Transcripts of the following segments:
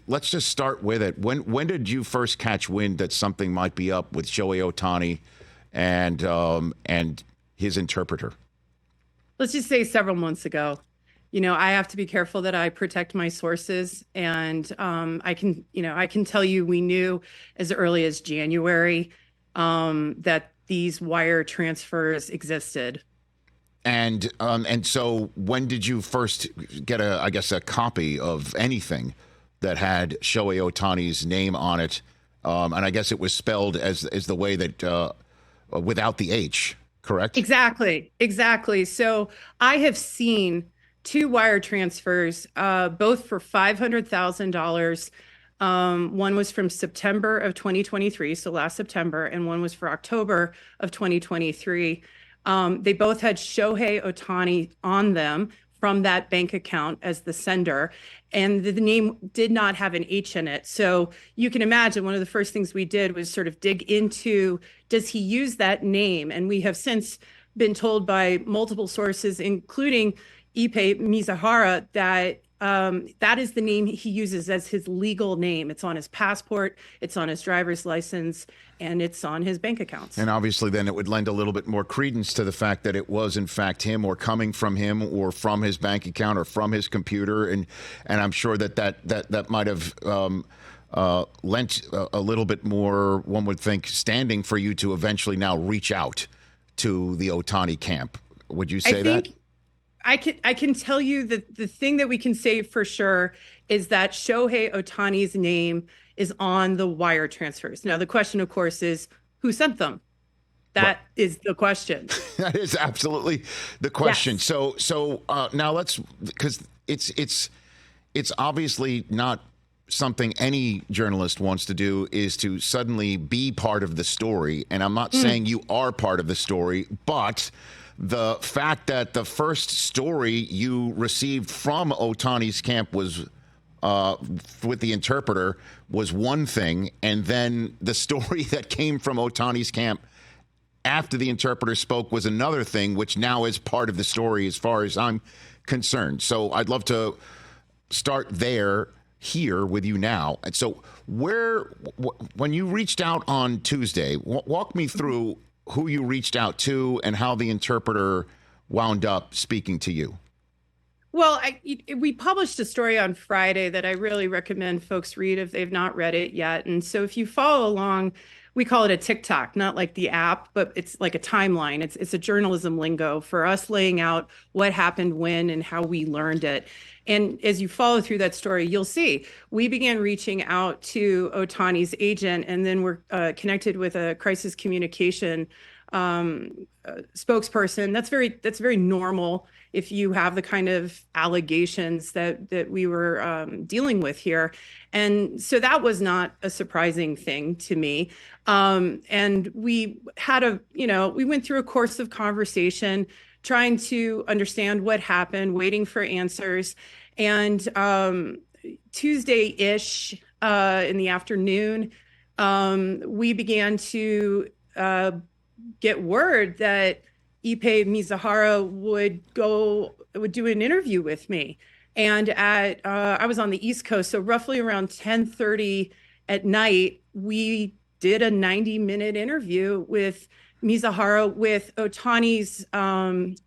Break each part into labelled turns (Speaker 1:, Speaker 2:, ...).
Speaker 1: let's just start with it. When did you first catch wind that something might be up with Shohei Ohtani and his interpreter?
Speaker 2: Let's just say several months ago. I have to be careful that I protect my sources, and I can tell you we knew as early as January that these wire transfers existed.
Speaker 1: And so when did you first get a copy of anything that had Shohei Ohtani's name on it? And I guess it was spelled as the way that without the H, correct?
Speaker 2: Exactly. So I have seen 2 wire transfers, both for $500,000. One was from September of 2023, so last September, and one was for October of 2023. They both had Shohei Ohtani on them from that bank account as the sender, and the name did not have an H in it. So you can imagine one of the first things we did was sort of dig into, does he use that name? And we have since been told by multiple sources, including Ippei Mizuhara, that that is the name he uses as his legal name. It's on his passport, it's on his driver's license, and it's on his bank accounts.
Speaker 1: And obviously then it would lend a little bit more credence to the fact that it was in fact him, or coming from him, or from his bank account, or from his computer. And I'm sure that might have lent a little bit more, one would think, standing for you to eventually now reach out to the Ohtani camp. Would you say that?
Speaker 2: I can tell you that the thing that we can say for sure is that Shohei Ohtani's name is on the wire transfers. Now, the question, of course, is who sent them? That is the question.
Speaker 1: That is absolutely the question.
Speaker 2: Yes.
Speaker 1: So now let's, because it's obviously not something any journalist wants to do, is to suddenly be part of the story. And I'm not saying you are part of the story, but the fact that the first story you received from Ohtani's camp was with the interpreter was one thing, and then the story that came from Ohtani's camp after the interpreter spoke was another thing, which now is part of the story as far as I'm concerned. So I'd love to start here with you now. And so when you reached out on Tuesday, walk me through who you reached out to and how the interpreter wound up speaking to you.
Speaker 2: Well, we published a story on Friday that I really recommend folks read if they've not read it yet. And so if you follow along, we call it a TikTok, not like the app, but it's like a timeline. It's a journalism lingo for us laying out what happened when and how we learned it. And as you follow through that story, you'll see we began reaching out to Ohtani's agent, and then we're connected with a crisis communication spokesperson. That's very normal if you have the kind of allegations that we were dealing with here. And so that was not a surprising thing to me. And we had we went through a course of conversation, trying to understand what happened, waiting for answers. And Tuesday-ish in the afternoon, we began to get word that Ippei Mizuhara would do an interview with me. And I was on the East Coast, so roughly around 10:30 at night, we did a 90-minute interview with Mizuhara, with Ohtani's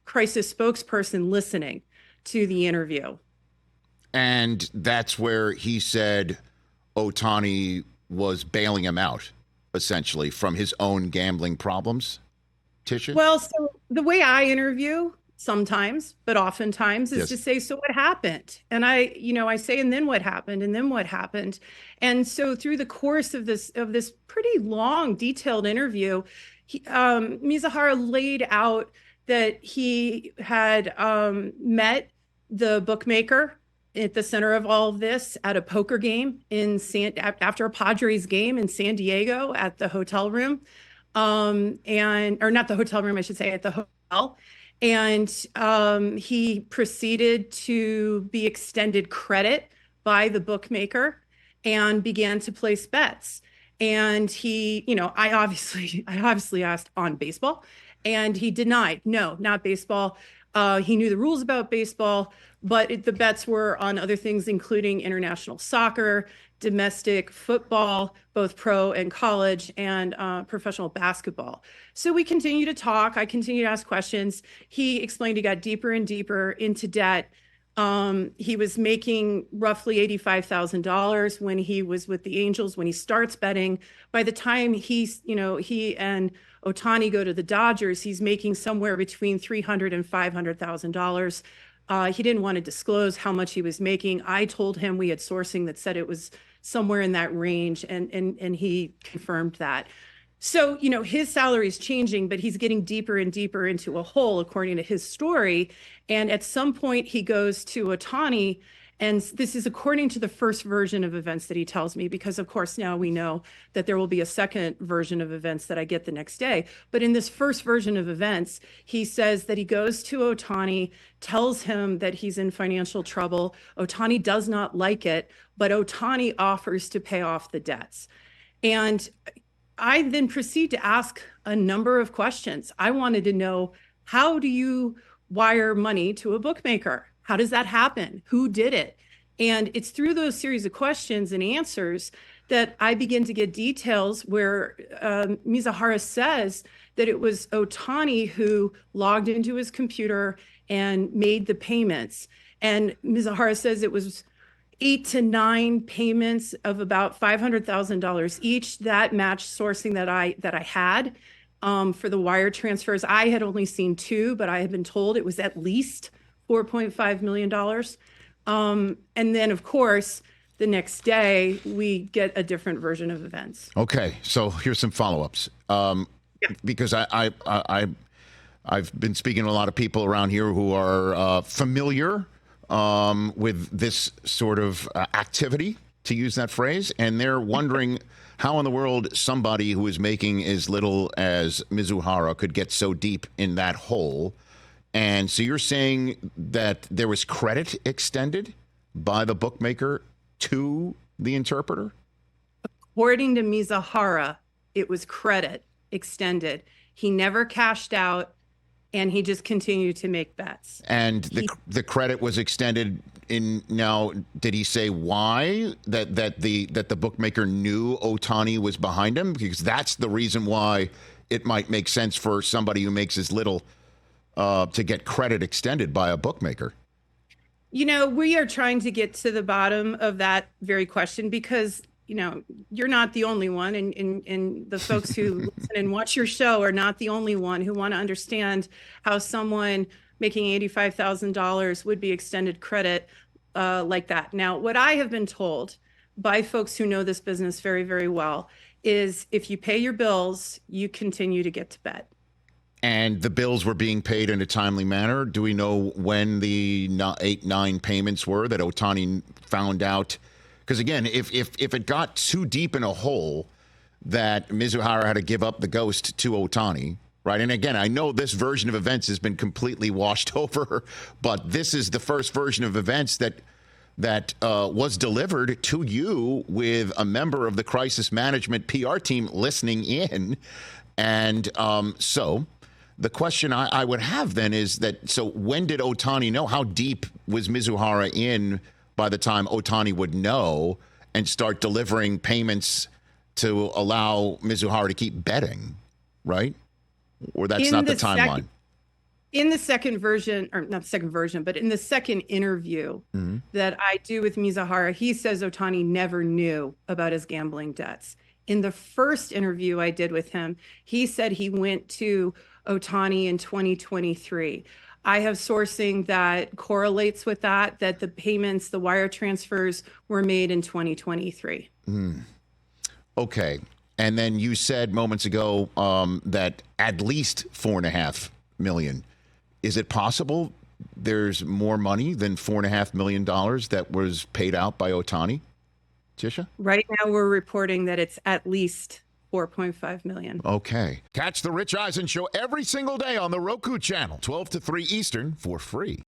Speaker 2: crisis spokesperson listening to the interview.
Speaker 1: And that's where he said Ohtani was bailing him out, essentially, from his own gambling problems. Tisha? Well,
Speaker 2: so the way I interview sometimes, but oftentimes, is to say, so what happened? And I say, and then what happened? And then what happened? And so through the course of this pretty long, detailed interview, Mizuhara laid out that he had met the bookmaker at the center of all of this at a poker game after a Padres game in San Diego at the hotel room, or not the hotel room, I should say, at the hotel. And he proceeded to be extended credit by the bookmaker and began to place bets. And he, I obviously asked on baseball, and he denied, no, not baseball. He knew the rules about baseball, but the bets were on other things, including international soccer, domestic football, both pro and college, and professional basketball. So we continue to talk. I continue to ask questions. He explained he got deeper and deeper into debt. He was making roughly $85,000 when he was with the Angels, when he starts betting. By the time he and Ohtani go to the Dodgers, he's making somewhere between $300,000 and $500,000. He didn't want to disclose how much he was making. I told him we had sourcing that said it was somewhere in that range, and he confirmed that. So, his salary is changing, but he's getting deeper and deeper into a hole, according to his story. And at some point, he goes to Ohtani, and this is according to the first version of events that he tells me, because, of course, now we know that there will be a second version of events that I get the next day. But in this first version of events, he says that he goes to Ohtani, tells him that he's in financial trouble. Ohtani does not like it, but Ohtani offers to pay off the debts. And I then proceed to ask a number of questions. I wanted to know, how do you wire money to a bookmaker? How does that happen? Who did it? And it's through those series of questions and answers that I begin to get details where Mizuhara says that it was Ohtani who logged into his computer and made the payments. And Mizuhara says it was 8 to 9 payments of about $500,000 each. That matched sourcing that I had for the wire transfers. I had only seen 2, but I had been told it was at least $4.5 million. And then, of course, the next day we get a different version of events.
Speaker 1: Okay, so here's some follow-ups. Because I've been speaking to a lot of people around here who are familiar with this sort of activity, to use that phrase, and they're wondering how in the world somebody who is making as little as Mizuhara could get so deep in that hole. And so you're saying that there was credit extended by the bookmaker to the interpreter?
Speaker 2: According to Mizuhara, it was credit extended. He never cashed out, and he just continued to make bets.
Speaker 1: And the credit was extended in. Now, did he say why that the bookmaker knew Ohtani was behind him? Because that's the reason why it might make sense for somebody who makes as little to get credit extended by a bookmaker.
Speaker 2: We are trying to get to the bottom of that very question, because you're not the only one, and the folks who listen and watch your show are not the only one who want to understand how someone making $85,000 would be extended credit like that. Now, what I have been told by folks who know this business very, very well is if you pay your bills, you continue to get to bet.
Speaker 1: And the bills were being paid in a timely manner. Do we know when the 8-9 payments were that Ohtani found out? Because again, if it got too deep in a hole that Mizuhara had to give up the ghost to Ohtani, right? And again, I know this version of events has been completely washed over, but this is the first version of events that was delivered to you with a member of the crisis management PR team listening in. And so the question I would have then is that, so when did Ohtani know? How deep was Mizuhara in by the time Ohtani would know and start delivering payments to allow Mizuhara to keep betting, right? Or that's not the timeline?
Speaker 2: In the second version, or not the second version, but in the second interview that I do with Mizuhara, he says Ohtani never knew about his gambling debts. In the first interview I did with him, he said he went to Ohtani in 2023. I have sourcing that correlates with that the payments, the wire transfers were made in 2023.
Speaker 1: Okay. And then you said moments ago that at least $4.5 million. Is it possible there's more money than $4.5 million that was paid out by Ohtani, Tisha?
Speaker 2: Right now we're reporting that it's at least $4.5 million.
Speaker 1: Okay. Catch the Rich Eisen Show every single day on the Roku channel, 12 to 3 Eastern, for free.